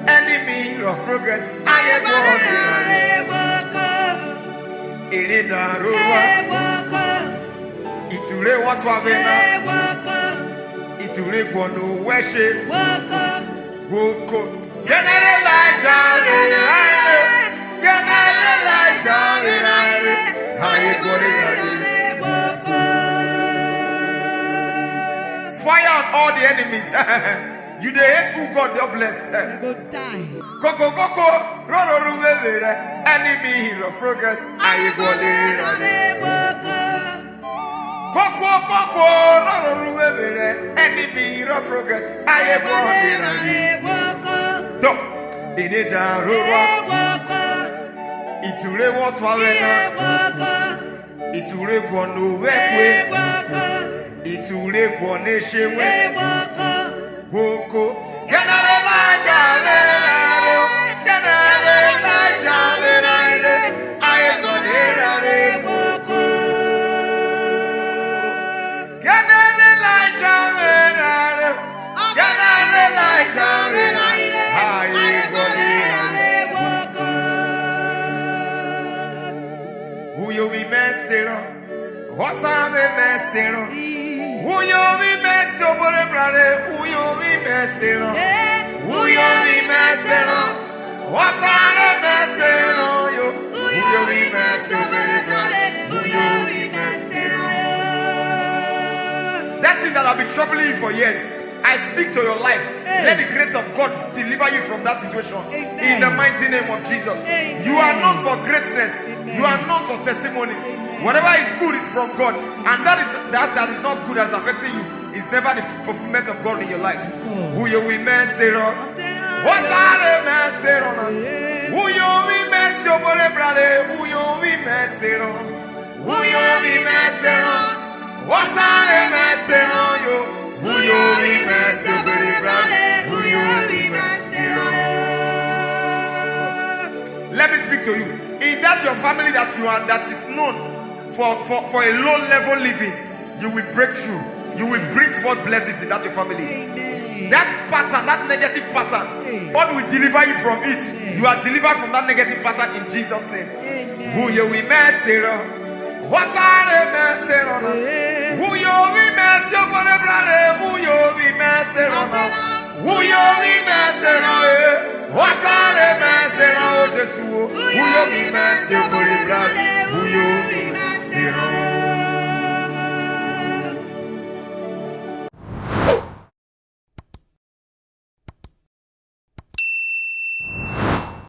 enemy of progress. I am what's Gwo no worship. Gwo Ko. Get the light down in the light. Get the light down in the light. How you gonna fire on all the enemies. You they hate who God bless. Go die. Gwo Ko, enemy hero progress. How you gonna Gwo Ko, enemy hero progress. How you gonna do? In it down. It's really what's it's really going to work. It's really going to shame. Gwo Ko, can I light down? Can I light down? I am going to Gwo Ko. Can I light down? Can I light down? I am going to Who you be messing on? What's I'm messing on? Who you be messing on, brother? Who you be messing on? Who you be messing on? What's I'm messing on? Who you be messing on, brother? Who you be messing on? That thing that I've been troubling you for years, I speak to your life. Let the grace of God deliver you from that situation. In the mighty name of Jesus. You are known for greatness. You are known for testimonies. Whatever is good is from God, and that is not good as affecting you. It's never the fulfillment of God in your life. Who you will message on? What's the message on? Who you will message on, brother? Who you will message on? Who you will message on? What's the message on you? Who you will message, brother? Who you will message on? Let me speak to you. If that's your family that you are, that is known for a low level living, you will break through. You will bring forth blessings in that your family. Amen. That pattern, that negative pattern, God will deliver you from it. You are delivered from that negative pattern in Jesus' name. Who you will message on? What are the message on? Who you will message on, brother? Who you will message on? Who you will message on? What are the message on? Who you will message on, brother? Who you will